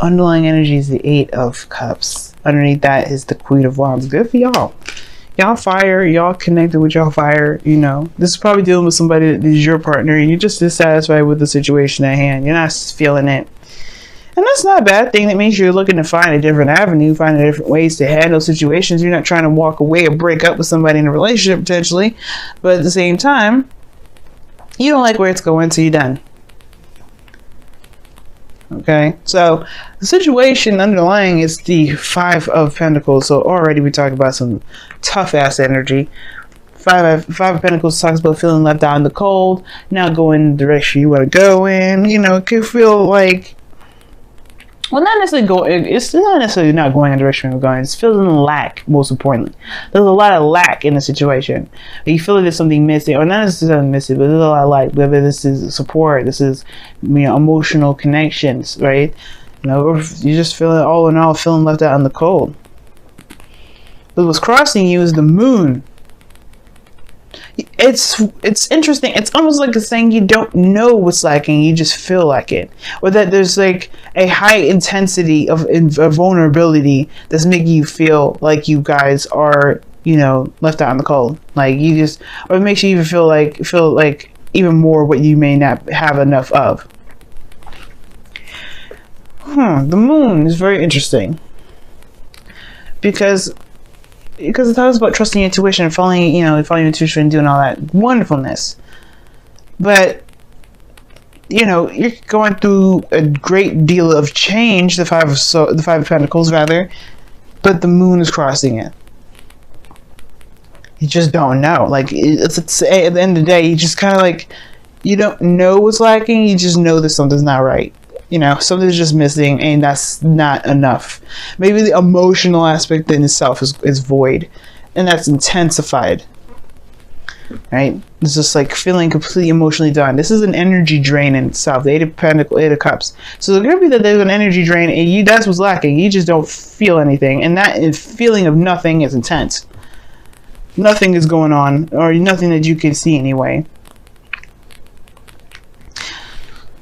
underlying energy is the Eight of Cups. Underneath that is the Queen of Wands. Good for y'all. Y'all fire. Y'all connected with y'all fire. You know, this is probably dealing with somebody that is your partner and you're just dissatisfied with the situation at hand. You're not feeling it. And that's not a bad thing. That means you're looking to find a different avenue, find different ways to handle situations. You're not trying to walk away or break up with somebody in a relationship potentially. But at the same time, you don't like where it's going, so you're done. Okay, so the situation underlying is the Five of Pentacles. So already we talked about some tough ass energy. Five of Pentacles talks about feeling left out in the cold, not going in the direction you want to go in. You know, it can feel like, well, not necessarily going. It's not necessarily not going in the direction you're going. It's feeling lack. Most importantly, there's a lot of lack in the situation. You feel like there's something missing, or not necessarily missing, but there's a lot of lack. Whether this is support, this is, you know, emotional connections, right? You know, or you're just feeling, all in all, feeling left out in the cold. But what's crossing you is the moon. It's interesting. It's almost like it's saying you don't know what's lacking, you just feel like it, or that there's like a high intensity of vulnerability that's making you feel like you guys are, you know, left out in the cold. Like you just, or it makes you even feel like even more what you may not have enough of. The moon is very interesting because it talks about trusting your intuition and following your intuition and doing all that wonderfulness. But, you know, you're going through a great deal of change, the Five of Pentacles rather, but the moon is crossing it. You just don't know. Like, it's at the end of the day, you just kind of like, you don't know what's lacking, you just know that something's not right. You know, something's just missing, and that's not enough. Maybe the emotional aspect in itself is void, and that's intensified. Right? It's just like feeling completely emotionally done. This is an energy drain in itself. The Eight of Pentacles, Eight of Cups. So it could be that there's an energy drain, and that's what's lacking. You just don't feel anything, and that feeling of nothing is intense. Nothing is going on, or nothing that you can see anyway.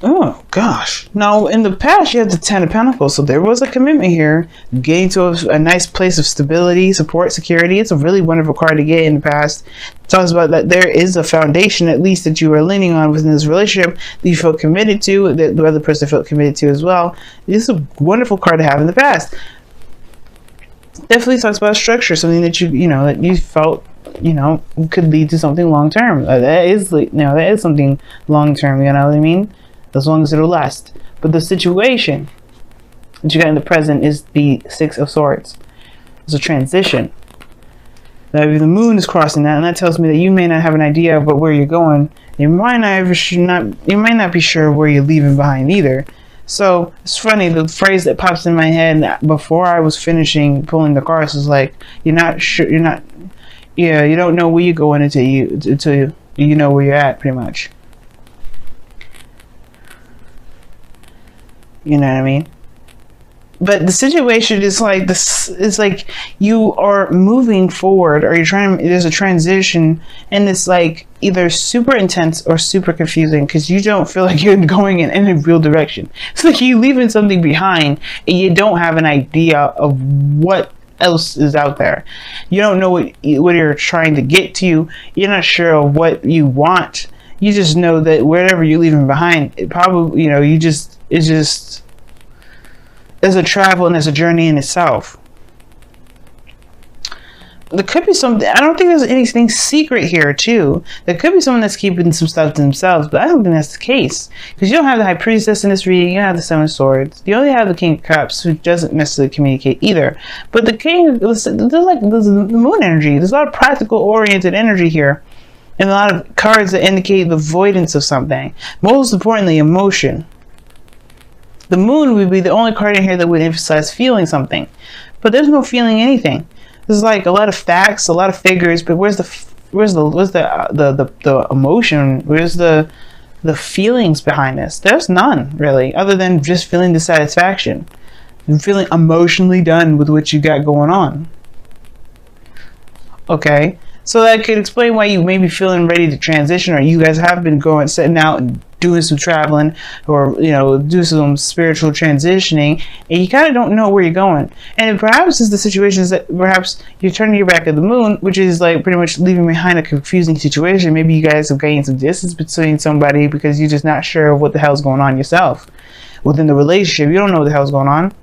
Oh gosh. Now in the past you had the Ten of Pentacles, so there was a commitment here, getting to a nice place of stability, support, security. It's a really wonderful card to get in the past. It talks about that there is a foundation at least that you are leaning on within this relationship that you felt committed to, that the other person felt committed to as well. This is a wonderful card to have in the past. Definitely talks about structure, something that that you felt could lead to something long term. That is something long term. You know what I mean? As long as it'll last. But the situation that you got in the present is the Six of Swords. It's a transition. Now, the moon is crossing that, and that tells me that you may not have an idea about where you're going. You might not be sure where you're leaving behind either. So it's funny, the phrase that pops in my head before I was finishing pulling the cards is like, you don't know where you're going until you know where you're at, pretty much. You know what I mean? But the situation is like this. It's like you are moving forward, or there's a transition, and it's like either super intense or super confusing because you don't feel like you're going in any real direction. It's like you're leaving something behind, and you don't have an idea of what else is out there. You don't know what you're trying to get to. You're not sure of what you want. You just know that wherever you're leaving behind, it probably, it's just a travel and it's a journey in itself. There could be something, I don't think there's anything secret here too. There could be someone that's keeping some stuff to themselves, but I don't think that's the case. Because you don't have the High Priestess in this reading, you don't have the Seven of Swords. You only have the King of Cups, who doesn't necessarily communicate either. But the King, there's the moon energy. There's a lot of practical oriented energy here. And a lot of cards that indicate the avoidance of something. Most importantly, emotion. The moon would be the only card in here that would emphasize feeling something. But there's no feeling anything. There's like a lot of facts, a lot of figures, but where's the emotion? Where's the feelings behind this? There's none, really, other than just feeling dissatisfaction. And feeling emotionally done with what you got going on. Okay? So that could explain why you may be feeling ready to transition, or you guys have been setting out and doing some traveling, or do some spiritual transitioning, and you kind of don't know where you're going. And perhaps it's the situations that perhaps you're turning your back at the moon, which is like pretty much leaving behind a confusing situation. Maybe you guys have gained some distance between somebody because you're just not sure of what the hell's going on yourself within the relationship. You don't know what the hell's going on.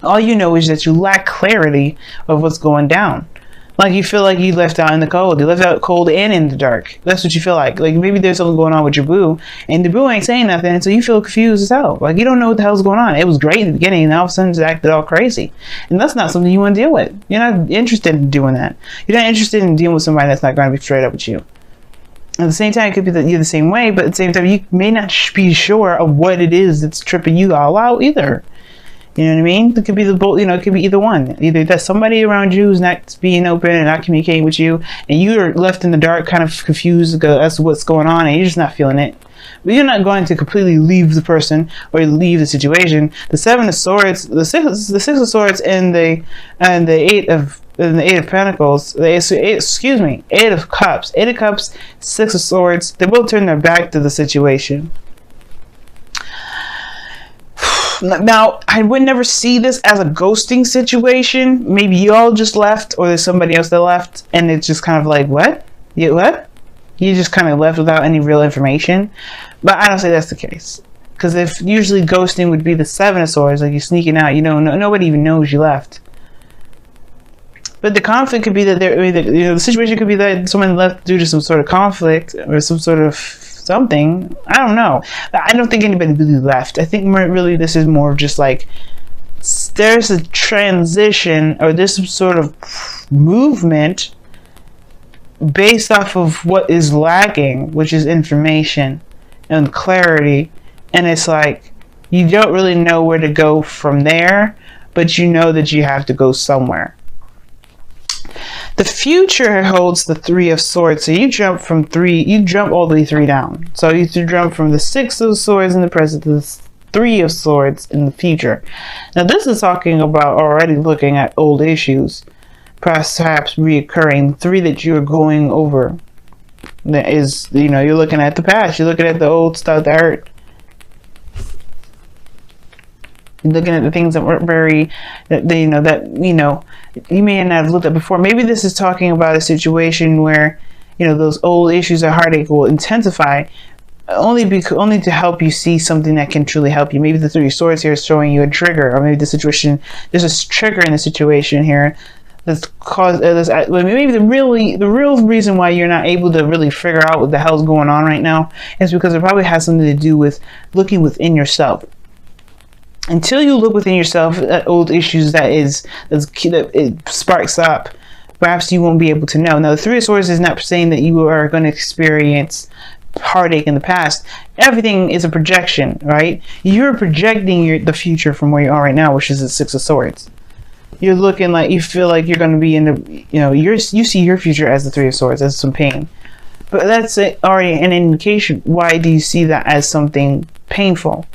All you know is that you lack clarity of what's going down. Like you feel like you left out in the cold. You left out cold and in the dark. That's what you feel like. Like maybe there's something going on with your boo, and the boo ain't saying nothing, so you feel confused as hell. Like you don't know what the hell's going on. It was great in the beginning, and all of a sudden it's acted all crazy. And that's not something you want to deal with. You're not interested in doing that. You're not interested in dealing with somebody that's not going to be straight up with you. At the same time, it could be that you're the same way, but at the same time, you may not be sure of what it is that's tripping you all out either. You know what I mean? It could be the both. It could be either one. Either that's somebody around you who's not being open and not communicating with you, and you're left in the dark, kind of confused as to what's going on, and you're just not feeling it. But you're not going to completely leave the person or leave the situation. The Seven of Swords, the Six of Swords, and the Eight of Pentacles. Eight of Cups. Eight of Cups, Six of Swords. They both turn their back to the situation. Now, I would never see this as a ghosting situation. Maybe you all just left, or there's somebody else that left, and it's just kind of like, what? What? You just kind of left without any real information. But I don't say that's the case. Because if usually ghosting would be the Seven of Swords, like you're sneaking out, nobody even knows you left. But the conflict could be that the situation could be that someone left due to some sort of conflict or some sort of something. I don't know. I don't think anybody really left. I think really this is more of just like there's a transition, or there's some sort of movement based off of what is lacking, which is information and clarity. And it's like you don't really know where to go from there, but you know that you have to go somewhere. The future holds the Three of Swords. So you jump all the way 3 down. So you jump from the Six of Swords in the present to the Three of Swords in the future. Now this is talking about already looking at old issues, perhaps reoccurring. 3 that you're going over. That is, you're looking at the past. You're looking at the old stuff that hurt. Looking at the things that weren't you may not have looked at before. Maybe this is talking about a situation where those old issues of heartache will intensify only to help you see something that can truly help you. Maybe the Three of Swords here is showing you a trigger, or maybe there's a trigger in the situation here that's caused maybe the real reason why you're not able to really figure out what the hell's going on right now is because it probably has something to do with looking within yourself. Until you look within yourself at old issues that it sparks up, perhaps you won't be able to know. Now, the Three of Swords is not saying that you are going to experience heartache in the past. Everything is a projection, right? You're projecting the future from where you are right now, which is the Six of Swords. You're looking like you feel like you're going to be in the, you see your future as the Three of Swords, as some pain. But that's already an indication. Why do you see that as something painful?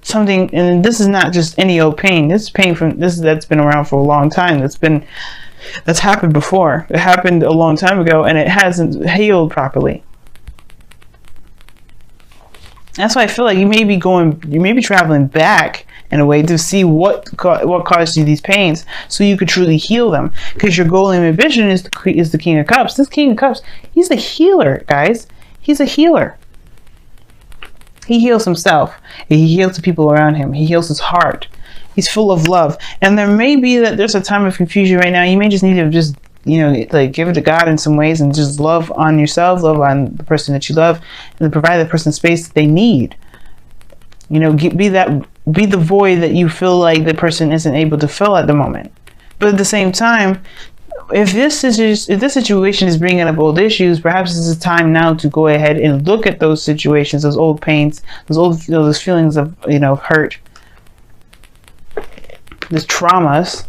Something, and this is not just any old pain. This is pain that's been around for a long time. That's happened before. It happened a long time ago, and it hasn't healed properly. That's why I feel like you may be traveling back in a way to see what caused you these pains, so you could truly heal them. Because your goal and ambition is the King of Cups. This King of Cups, he's a healer, guys. He's a healer. He heals himself. He heals the people around him. He heals his heart. He's full of love. And there may be that there's a time of confusion right now. You may just need to just, give it to God in some ways and just love on yourself, love on the person that you love, and provide that person space that they need. Be the void that you feel like the person isn't able to fill at the moment. But at the same time, if this situation is bringing up old issues, perhaps this is time now to go ahead and look at those situations, those old pains, those feelings of hurt, those traumas,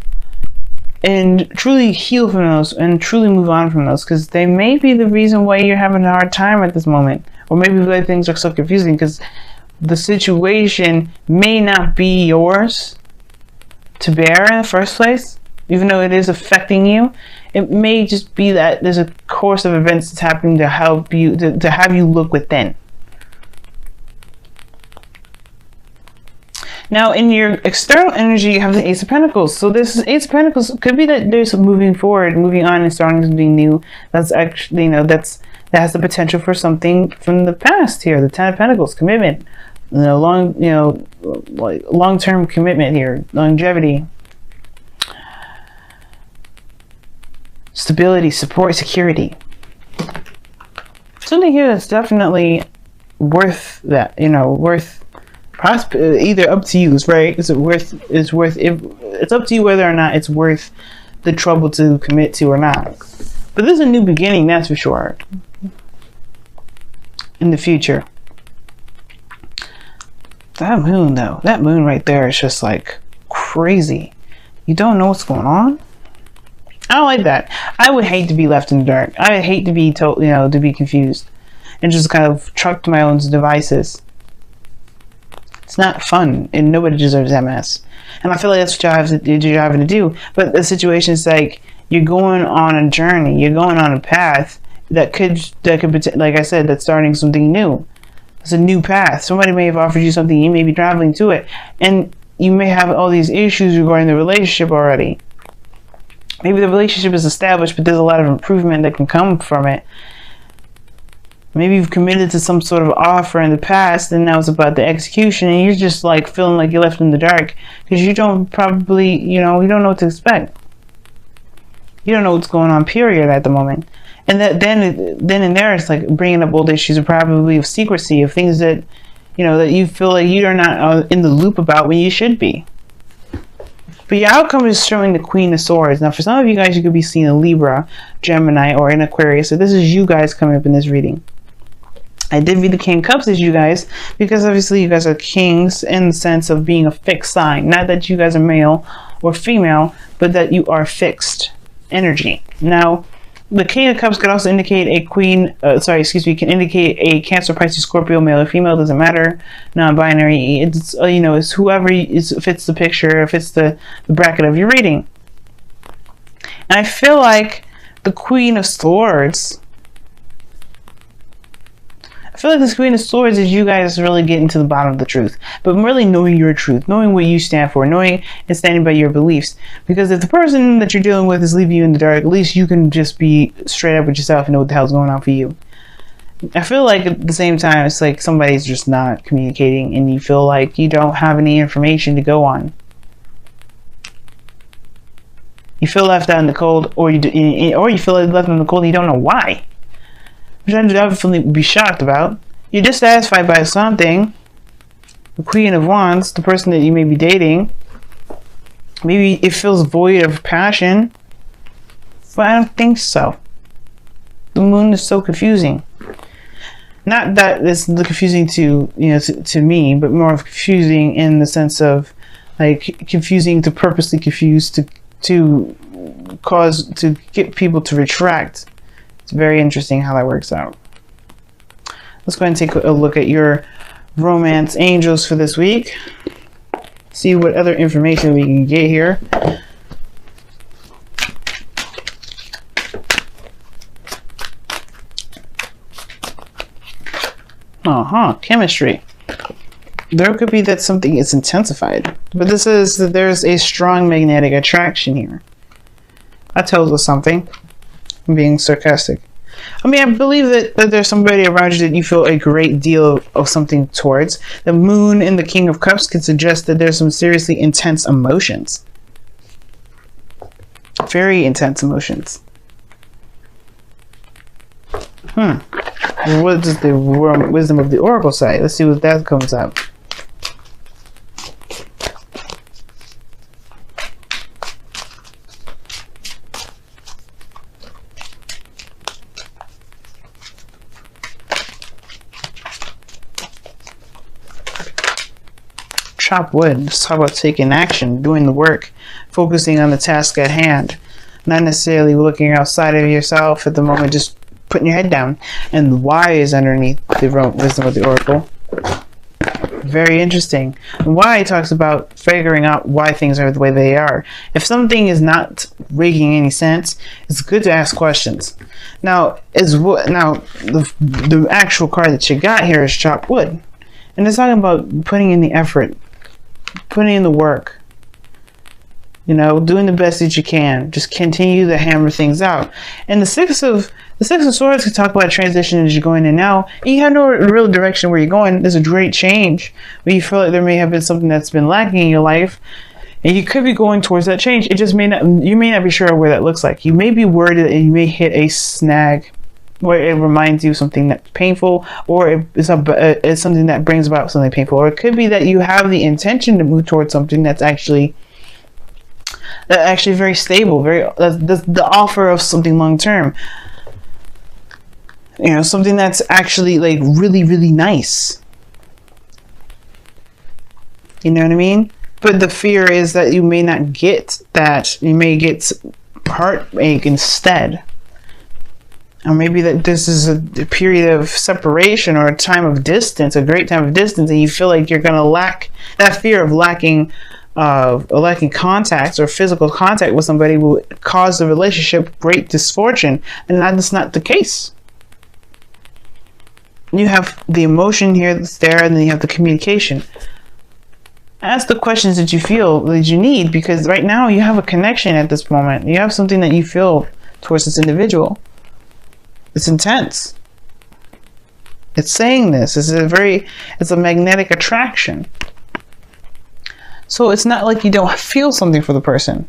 and truly heal from those and truly move on from those, because they may be the reason why you're having a hard time at this moment, or maybe why things are so confusing, because the situation may not be yours to bear in the first place. Even though it is affecting you, it may just be that there's a course of events that's happening to help you, to have you look within. Now, in your external energy, you have the Ace of Pentacles. So this is Ace of Pentacles. Could be that there's moving forward, moving on, and starting something new. That's actually, that has the potential for something from the past here. The Ten of Pentacles, commitment. Like long-term commitment here, longevity, stability, support, security. Something here that's definitely worth that, worth either up to you, right? It's up to you whether or not it's worth the trouble to commit to or not. But this is a new beginning, that's for sure. In the future. That moon though, that moon right there is just like crazy. You don't know what's going on. I don't like that. I would hate to be left in the dark. I would hate to be told, to be confused and just kind of trucked to my own devices. It's not fun, and nobody deserves that mess. And I feel like that's what you're having to do. But the situation is like you're going on a journey. You're going on a path that could, like I said, that's starting something new. It's a new path. Somebody may have offered you something. You may be traveling to it, and you may have all these issues regarding the relationship already. Maybe the relationship is established, but there's a lot of improvement that can come from it. Maybe you've committed to some sort of offer in the past, and now it's about the execution, and you're just like feeling like you're left in the dark because you don't probably, you don't know what to expect. You don't know what's going on, period, at the moment. And that then and there, it's like bringing up old issues of probably of secrecy, of things that, that you feel like you are not in the loop about when you should be. But your outcome is showing the Queen of Swords. Now, for some of you guys, you could be seeing a Libra, Gemini, or an Aquarius. So this is you guys coming up in this reading. I did read the King of Cups as you guys, because obviously you guys are kings in the sense of being a fixed sign. Not that you guys are male or female, but that you are fixed energy. Now, the King of Cups could also indicate a Queen, can indicate a Cancer, Pisces, Scorpio, male or female, doesn't matter, non-binary. It's, it's whoever fits the picture, fits the bracket of your reading. And I feel like the Queen of Swords, this Queen of Swords is you guys really getting to the bottom of the truth, but really knowing your truth, knowing what you stand for, knowing and standing by your beliefs. Because if the person that you're dealing with is leaving you in the dark, at least you can just be straight up with yourself and know what the hell's going on for you. I feel like at the same time, it's like somebody's just not communicating, and you feel like you don't have any information to go on. You feel left out in the cold, or you feel like left in the cold and you don't know why. Which I definitely would be shocked about. You're dissatisfied by something. The Queen of Wands, the person that you may be dating. Maybe it feels void of passion. But I don't think so. The moon is so confusing. Not that it's confusing to me, but more of confusing in the sense of like confusing to purposely confuse to get people to retract. It's very interesting how that works out. Let's go ahead and take a look at your romance angels for this week. See what other information we can get here. Chemistry. There could be that something is intensified, but this is that there's a strong magnetic attraction here. That tells us something. I'm being sarcastic. I mean, I believe that there's somebody around you that you feel a great deal of something towards. The moon and the King of Cups could suggest that there's some seriously intense emotions. Very intense emotions. What does the wisdom of the Oracle say? Let's see what that comes up. Chop wood. Let's talk about taking action, doing the work, focusing on the task at hand, not necessarily looking outside of yourself at the moment, just putting your head down. And the why is underneath the wisdom of the Oracle. Very interesting. And why talks about figuring out why things are the way they are. If something is not making any sense, it's good to ask questions. Now, the actual card that you got here is chop wood, and it's talking about putting in the effort. putting in the work. You know, doing the best that you can. Just continue to hammer things out. And the Six of Swords can talk about transition as you're going in now. And you have no real direction where you're going. There's a great change, but you feel like there may have been something that's been lacking in your life, and you could be going towards that change. It just may not. You may not be sure where that looks like. You may be worried that you may hit a snag where it reminds you of something that's painful, or it's something that brings about something painful, or it could be that you have the intention to move towards something that's actually very stable, the offer of something long term. You know, something that's actually like really, really nice. You know what I mean? But the fear is that you may not get that. You may get heartache instead. Or maybe that this is a period of separation or a time of distance, a great time of distance, and you feel like you're going to lack that fear of lacking contacts or physical contact with somebody will cause the relationship great misfortune, and that's not the case. You have the emotion here that's there, and then you have the communication. Ask the questions that you feel that you need, because right now you have a connection at this moment. You have something that you feel towards this individual. It's intense. It's saying this. It's a magnetic attraction. So it's not like you don't feel something for the person.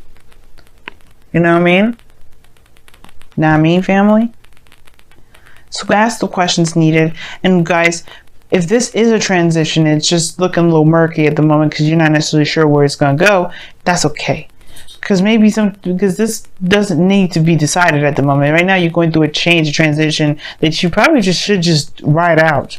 You know what I mean? Know what I mean, family? So ask the questions needed. And guys, if this is a transition, it's just looking a little murky at the moment because you're not necessarily sure where it's going to go, that's okay. Because this doesn't need to be decided at the moment. Right now you're going through a transition that you probably should ride out.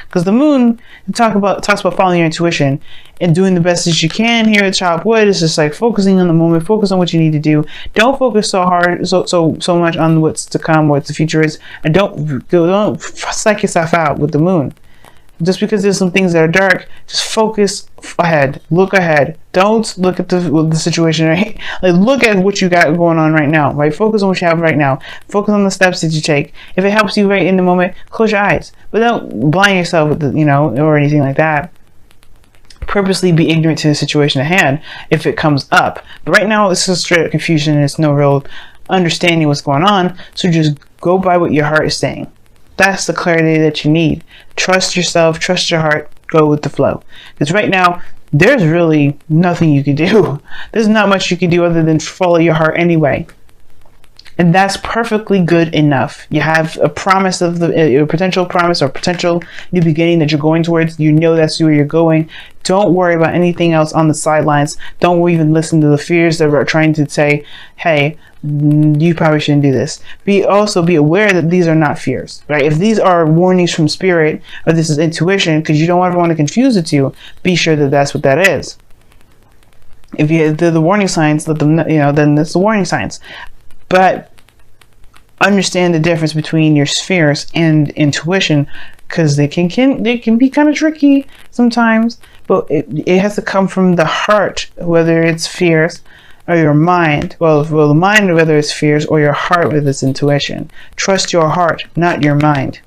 Because the moon talks about following your intuition and doing the best that you can here at Childhood. It's just like focusing on the moment, focus on what you need to do. Don't focus so much on what's to come, what the future is, and don't psych yourself out with the moon. Just because there's some things that are dark, just focus ahead. Look ahead. Don't look at the situation, right? Like, look at what you got going on right now, right? Focus on what you have right now. Focus on the steps that you take. If it helps you right in the moment, close your eyes. But don't blind yourself with or anything like that. Purposely be ignorant to the situation at hand if it comes up. But right now, it's just straight up confusion and it's no real understanding what's going on. So just go by what your heart is saying. That's the clarity that you need. Trust yourself, trust your heart, go with the flow. Because right now, there's really nothing you can do. There's not much you can do other than follow your heart anyway. And that's perfectly good enough. You have a promise of a potential promise or potential new beginning that you're going towards. You know that's where you're going. Don't worry about anything else on the sidelines. Don't even listen to the fears that are trying to say, hey, you probably shouldn't do this. Also be aware that these are not fears, right? If these are warnings from spirit or this is intuition, because you don't ever want to confuse the two, be sure that that's what that is. If they're the warning signs, let them know, then it's the warning signs. But understand the difference between your spheres and intuition, because they can be kind of tricky sometimes, but it has to come from the heart, whether it's fears or your mind. Well, the mind, whether it's fears, or your heart, whether it's intuition. Trust your heart, not your mind.